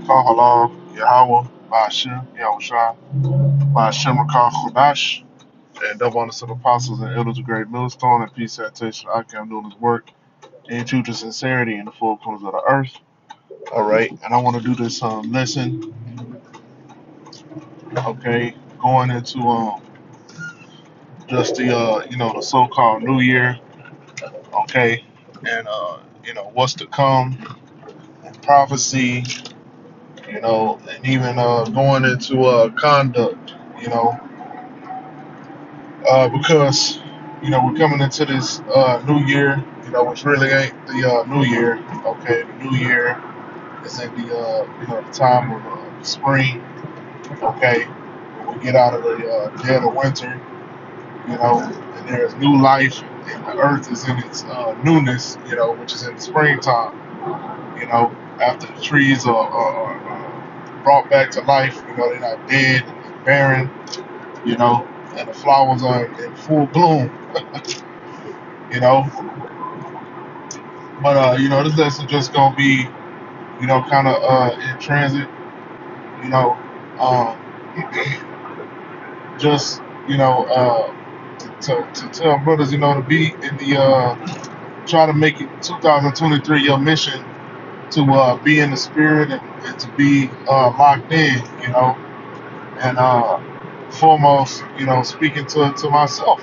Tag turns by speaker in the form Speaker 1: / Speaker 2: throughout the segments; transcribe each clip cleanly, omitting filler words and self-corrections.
Speaker 1: Kahala, Yahweh, Ba'ashem, Yahushua, Ba'ashem Rakah Kodash, and double honors to the apostles and elders of Great Millstone, and peace salutation to Akim doing his work in truth and sincerity in the four corners of the earth. All right, and I want to do this lesson, okay, going into just the the so-called New Year, okay, and what's to come, and prophecy, and even going into conduct, because we're coming into this new year, which really ain't the new year. Okay, the new year is in the the time of spring. Okay, when we get out of the dead of winter, and there's new life, and the earth is in its newness, which is in the springtime. After the trees are brought back to life, they're not dead and barren, and the flowers are in full bloom, you know. But this lesson just gonna be, kind of in transit, you know, um, just to tell brothers, to be in the try to make it 2023 your mission to be in the spirit and to be locked in, and foremost, speaking to myself,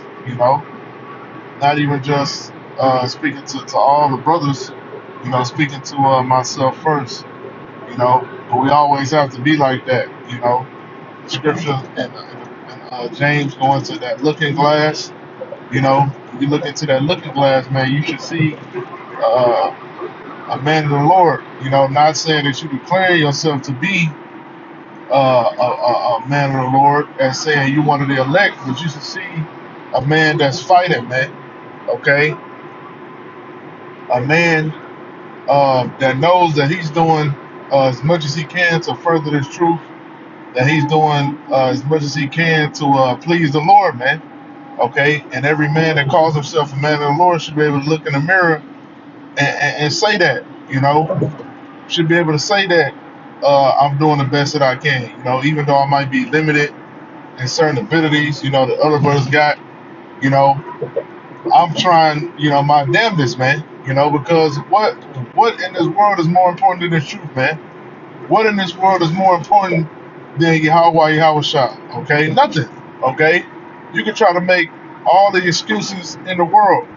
Speaker 1: not even just speaking to all the brothers, speaking to myself first, but we always have to be like that, Scripture and James going to that looking glass, when you look into that looking glass, man, you should see uh, a man of the Lord, not saying that you declare yourself to be a man of the Lord and saying you one of the elect, but you should see a man that's fighting, man, okay? A man that knows that he's doing as much as he can to further this truth, that he's doing as much as he can to please the Lord, man. Okay, and every man that calls himself a man of the Lord should be able to look in the mirror and say that, should be able to say that I'm doing the best that I can, even though I might be limited in certain abilities, the other brothers got, you know, I'm trying, my damnedest, man, because what in this world is more important than the truth, man? What in this world is more important than Yahweh Shah? Okay, nothing. Okay, you can try to make all the excuses in the world,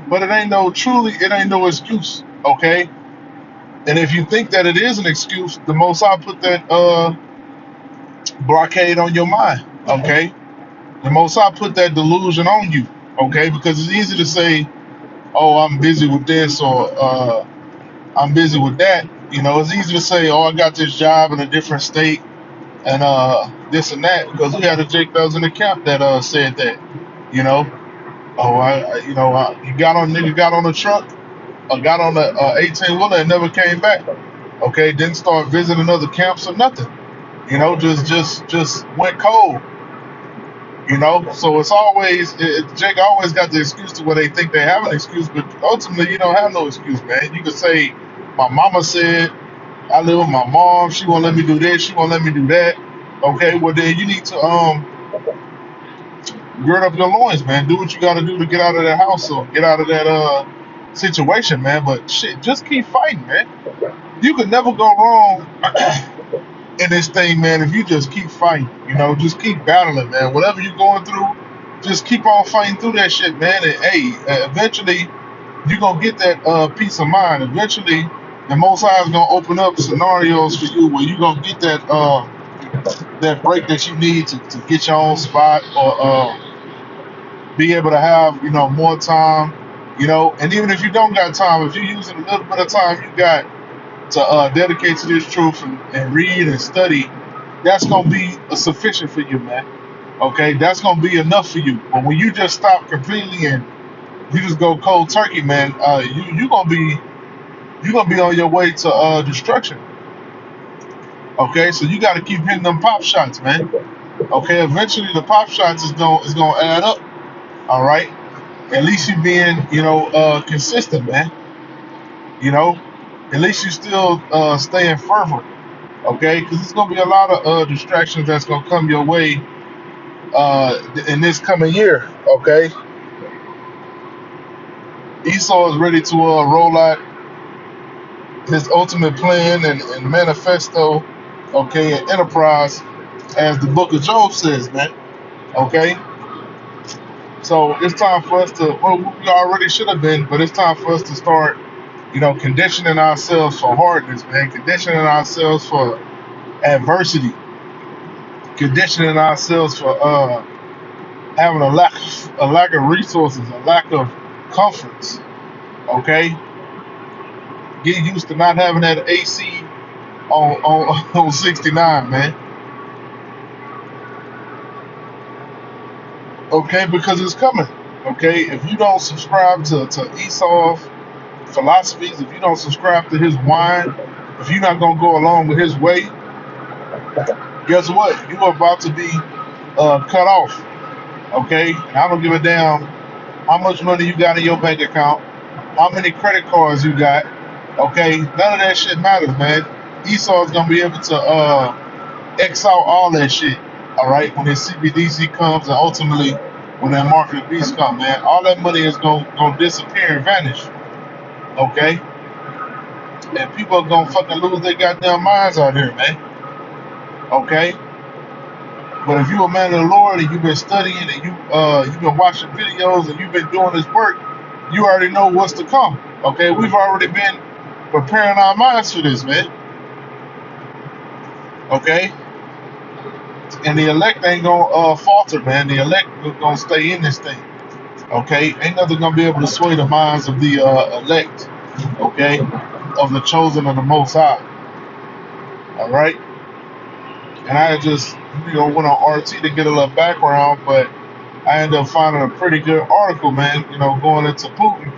Speaker 1: but it ain't no excuse. Okay, and if you think that it is an excuse, the Most High put that blockade on your mind. Okay, the Most High put that delusion on you. Okay, because it's easy to say, "Oh, I'm busy with this," or "I'm busy with that." It's easy to say, "Oh, I got this job in a different state." And this and that, because we had a Jake that was in the camp that said that, you know, oh, you got on the truck, or got on the 18 wheeler and never came back. Okay, didn't start visiting other camps or nothing. Just went cold. So it's always Jake always got the excuse to where they think they have an excuse, but ultimately you don't have no excuse, man. You can say, my mama said, I live with my mom. She won't let me do this. She won't let me do that. Okay, well then you need to gird up your loins, man. Do what you got to do to get out of that house or get out of that situation, man. But shit, just keep fighting, man. You could never go wrong in this thing, man. If you just keep fighting, just keep battling, man. Whatever you're going through, just keep on fighting through that shit, man. And hey, eventually you're gonna get that peace of mind. Eventually, the Most High is gonna open up scenarios for you where you're gonna get that break that you need to get your own spot, or be able to have more time, and even if you don't got time, if you're using a little bit of time you got to dedicate to this truth and read and study, that's gonna be sufficient for you, man. Okay, that's gonna be enough for you. But when you just stop completely and you just go cold turkey, man, you're gonna be on your way to destruction. Okay, so you got to keep hitting them pop shots, man. Okay, eventually the pop shots is gonna add up. All right, at least you being consistent, man. You know, at least you still staying fervent, okay? Because there's gonna be a lot of distractions that's gonna come your way in this coming year, okay? Esau is ready to roll out his ultimate plan and manifesto, okay, and enterprise, as the book of Job says, man, okay? So it's time for us to, well, we already should have been, but it's time for us to start, conditioning ourselves for hardness, man, conditioning ourselves for adversity, conditioning ourselves for having a lack of resources, a lack of comforts, okay? Get used to not having that AC on 69, man. Okay, because it's coming. Okay, if you don't subscribe to Esau's philosophies, if you don't subscribe to his wine, if you're not gonna go along with his way, guess what? You're about to be cut off. Okay, and I don't give a damn how much money you got in your bank account, how many credit cards you got. Okay, none of that shit matters, man. Esau's gonna be able to X out all that shit. All right, when his CBDC comes, and ultimately when that market of beast comes, man, all that money is gonna disappear and vanish. Okay, and people are gonna fucking lose their goddamn minds out here, man. Okay, but if you a man of the Lord and you've been studying and you've been watching videos and you've been doing this work, you already know what's to come. Okay, we've already been preparing our minds for this, man. Okay, and the elect ain't gonna falter, man. The elect gonna stay in this thing. Okay, ain't nothing gonna be able to sway the minds of the elect. Okay, of the chosen of the Most High. All right, and I just went on RT to get a little background, but I ended up finding a pretty good article, man. Going into Putin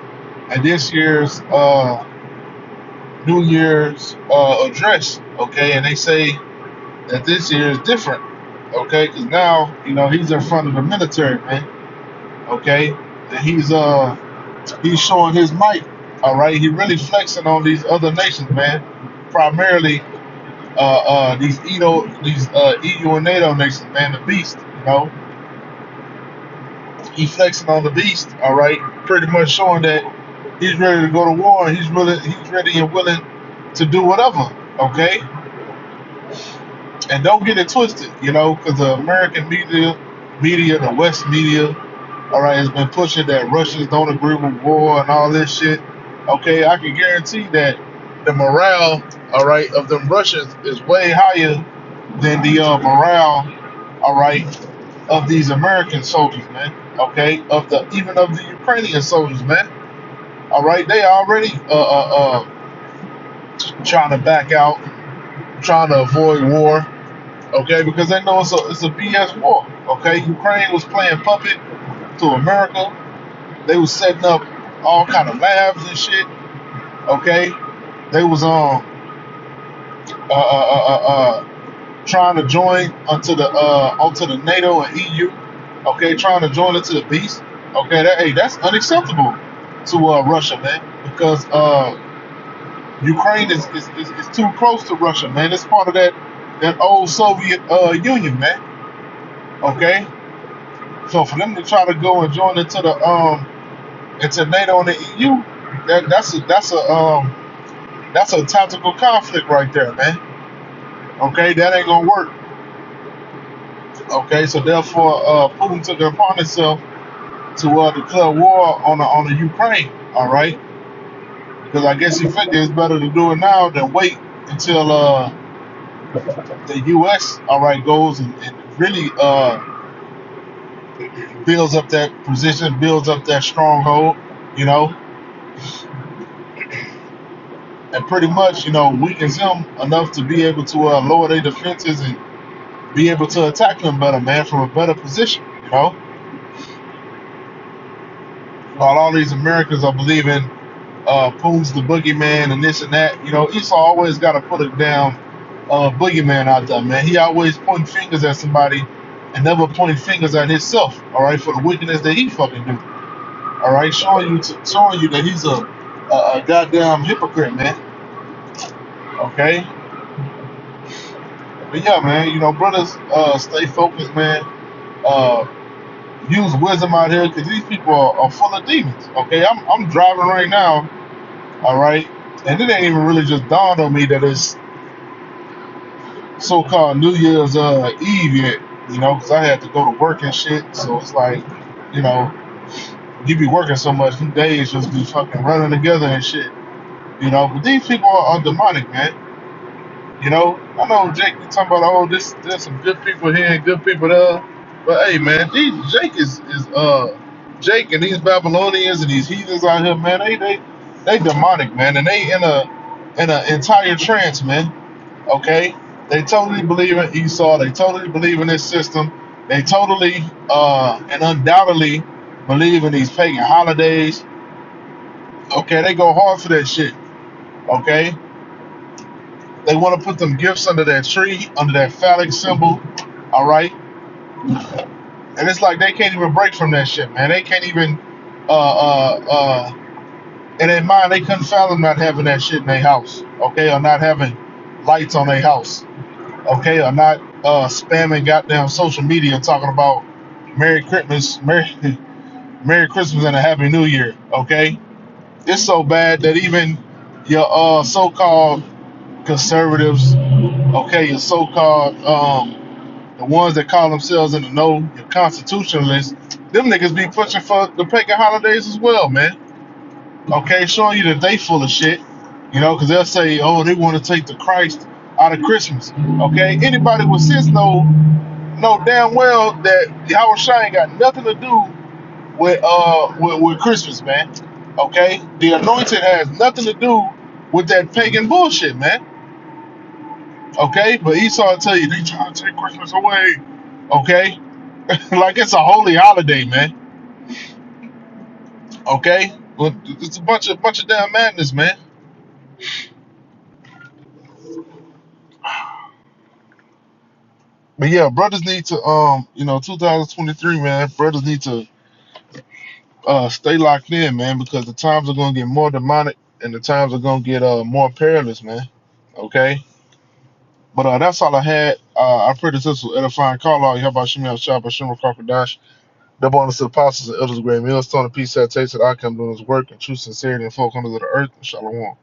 Speaker 1: and this year's New Year's address. Okay, and they say that this year is different. Okay, because now he's in front of the military, man. Okay, and he's showing his might. All right, he really flexing on these other nations, man. Primarily these EU and NATO nations, man. The beast, he flexing on the beast. All right, pretty much showing that he's ready to go to war. And he's ready and willing to do whatever. Okay, and don't get it twisted, because the American media, the West media, all right, has been pushing that Russians don't agree with war and all this shit. Okay, I can guarantee that the morale, all right, of them Russians is way higher than the morale, all right, of these American soldiers, man. Okay, even of the Ukrainian soldiers, man. All right, they already trying to back out, trying to avoid war. Okay, because they know it's a BS war. Okay, Ukraine was playing puppet to America. They was setting up all kind of labs and shit. Okay, they was trying to join onto the NATO and EU. Okay, trying to join into the beast. Okay, that's unacceptable to Russia, man, because Ukraine is too close to Russia, man. It's part of that old Soviet Union, man. Okay, so for them to try to go and join into NATO and the EU, that's a tactical conflict right there, man. Okay, that ain't gonna work. Okay, so therefore, Putin took it upon himself to declare war on the Ukraine. All right, because I guess he figured it's better to do it now than wait until the U.S. all right goes and really builds up that position, builds up that stronghold, and pretty much weakens him enough to be able to lower their defenses and be able to attack them better, man, from a better position, While all these Americans are believing Putin's the boogeyman and this and that, Esau always got to put a damn boogeyman out there, man. He always pointing fingers at somebody and never pointing fingers at himself, all right, for the wickedness that he fucking do. All right, showing you that he's a a goddamn hypocrite, man. Okay, but yeah, man. Brothers, stay focused, man. Uh, use wisdom out here because these people are full of demons. Okay, I'm driving right now. All right, and it ain't even really just dawned on me that it's so-called New Year's Eve yet. Because I had to go to work and shit. So it's like, you know, you be working so much, them days just be fucking running together and shit. But these people are demonic, man. I know Jake be talking about, oh, there's some good people here and good people there. But hey, man, Jake and these Babylonians and these heathens out here, man, they demonic, man, and they in a entire trance, man. Okay, they totally believe in Esau. They totally believe in this system. They totally and undoubtedly believe in these pagan holidays. Okay, they go hard for that shit. Okay, they want to put them gifts under that tree, under that phallic symbol. All right, and it's like they can't even break from that shit, man. They can't even. In their mind, they couldn't fathom not having that shit in their house. Okay, or not having lights on their house. Okay, or not spamming goddamn social media talking about Merry Christmas, Merry Christmas and a Happy New Year. Okay, it's so bad that even your so-called conservatives, okay, your so-called the ones that call themselves in the know, your constitutionalists, them niggas be pushing for the pagan holidays as well, man. Okay, showing you that they full of shit. Because they'll say, oh, they want to take the Christ out of Christmas. Okay, anybody with sense know damn well that Yahweh Shai ain't got nothing to do with Christmas, man. Okay, the anointed has nothing to do with that pagan bullshit, man. Okay, but Esau will tell you they trying to take Christmas away. Okay, like it's a holy holiday, man. Okay, well, it's a bunch of damn madness, man. But yeah, brothers need to 2023, man. Brothers need to stay locked in, man, because the times are gonna get more demonic and the times are gonna get more perilous, man. Okay. But that's all I had. I pray that this was edifying. Call out. How about Shemel Shah, Bashim Crocodiles? Double honors to the apostles and elders of great millstone, and peace that takes that I come doing his work and true sincerity and folk under the earth. Shalom.